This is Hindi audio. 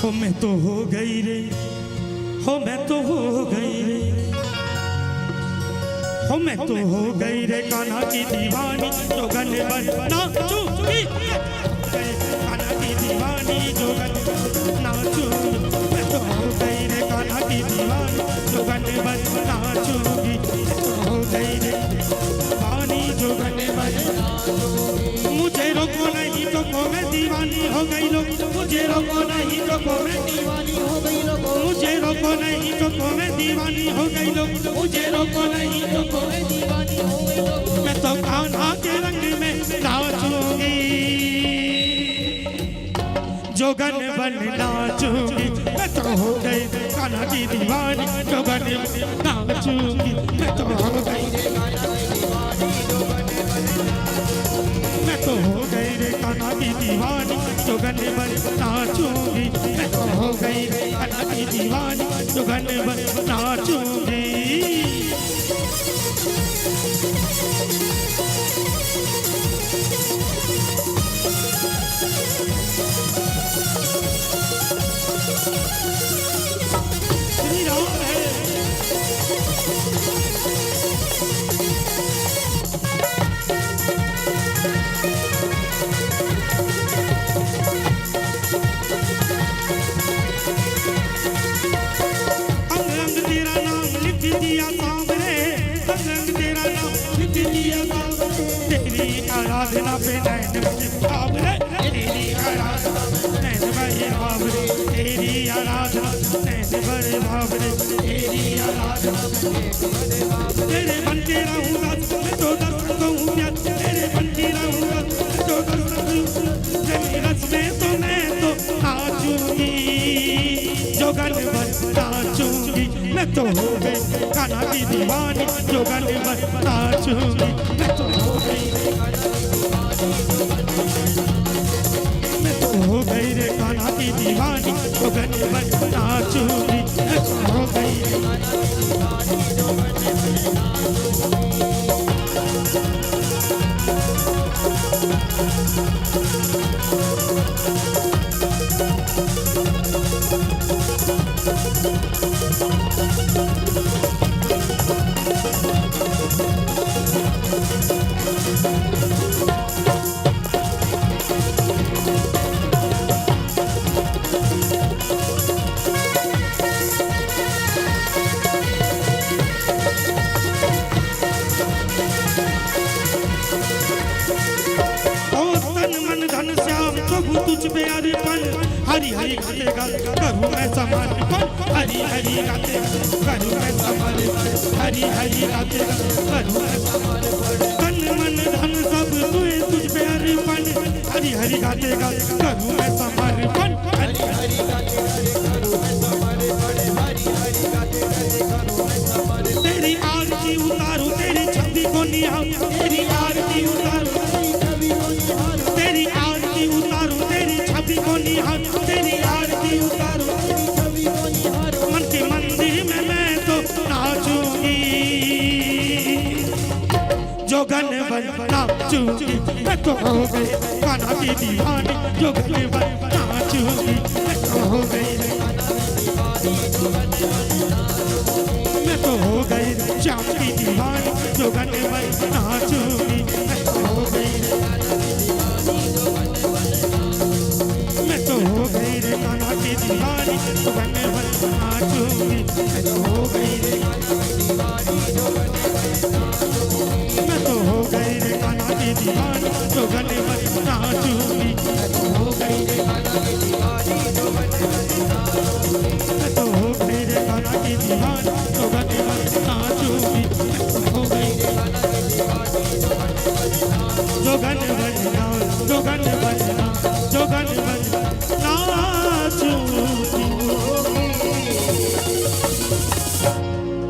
हो मैं तो हो गई रे, हो मैं तो हो गई रे, हो मैं तो हो गई रे कान्हा की दीवानी जोगन नाचूंगी, कान्हा की दीवानी जोगन नाचूंगी, मैं तो हो गई रे कान्हा की दीवानी जोगन नाचूंगी, हो गई रे दीवानी जोगन मुझे रोको नहीं तो मैं दीवानी हो गई लोग, मुझे रोको नहीं तो मैं दीवानी हो गई लोग, मुझे रोको नहीं तो मैं दीवानी हो गई लोग, मुझे रोको नहीं तो मैं दीवानी हो गई लोग, मैं तो कान्हा के रंग में नाचूंगी, जोगन बन नाचूंगी, मैं तो हो गई कान्हा की दीवानी जोगन नाचूंगी, मैं तो हो गई मैं तो हो गई रे कान्हा की दीवानी जोगन बन नाचूंगी, मैं तो हो गई रे कान्हा की दीवानी जोगन बन नाचूंगी। श्री राम है आराधना पे नैन बाबरे, तेरी आराधना नैन बड़े बाबरे, तेरी आराधना नैन बड़े बाबरे, तेरी आराधना तेरे बनते रहूंगा मैं तो दर्शन दूंगा, तेरे बनती रहूंगा मैं तो दर्शन तेरे रस में तो मैं तो नाचूंगी, जोगन बन नाचूंगी, मैं तो हो गई कान्हा की दीवानी जोगन बन नाचूंगी, मैं तो हो गई मैं तो हो गई रे कान्हा की दीवानी जोगन बन नाचूंगी, मैं तो हो गई तुझ पे अर्पण हरि हरि गाते करूँ मैं समर्पण, हरि हरि गाते करूँ मैं समर्पण, हरि हरि गाते करूँ मैं समर्पण, तन मन धन सब तुझे तुझ पे अर्पण, हरि हरि गाते करूँ मैं समर्पण, हरि हरि गाते करूँ मैं समर्पण, हरि हरि गाते करूँ मैं समर्पण, तेरी आरती उतारूं तेरी छवि को निहारूं, तेरी आरती उतारूं तेरी आरती उतारूं तेरी छवि को निहारूं, तेरी आरती उतारूं तेरी छवि को निहारूं, मन के मंदिर में मैं तो नाचूंगी, जोगन बन नाचूंगी, मैं तो हो गई कान्हा की दीवानी जोगन बन नाचूंगी, मैं तो हो गई मैं तो हो गई श्याम की दीवानी जोगन बन नाचूंगी, मैं तो हो गई मैं तो हो गई रे कान्हा की दीवानी जोगन बन नाचूंगी, मैं तो हो गई रे मैं तो हो गई रे कान्हा की दीवानी जोगन बन नाचूंगी, मैं तो हो गई रे मैं तो हो गई रे कान्हा की दीवानी जोगन बन नाचूंगी, मैं तो हो गई जोगन बन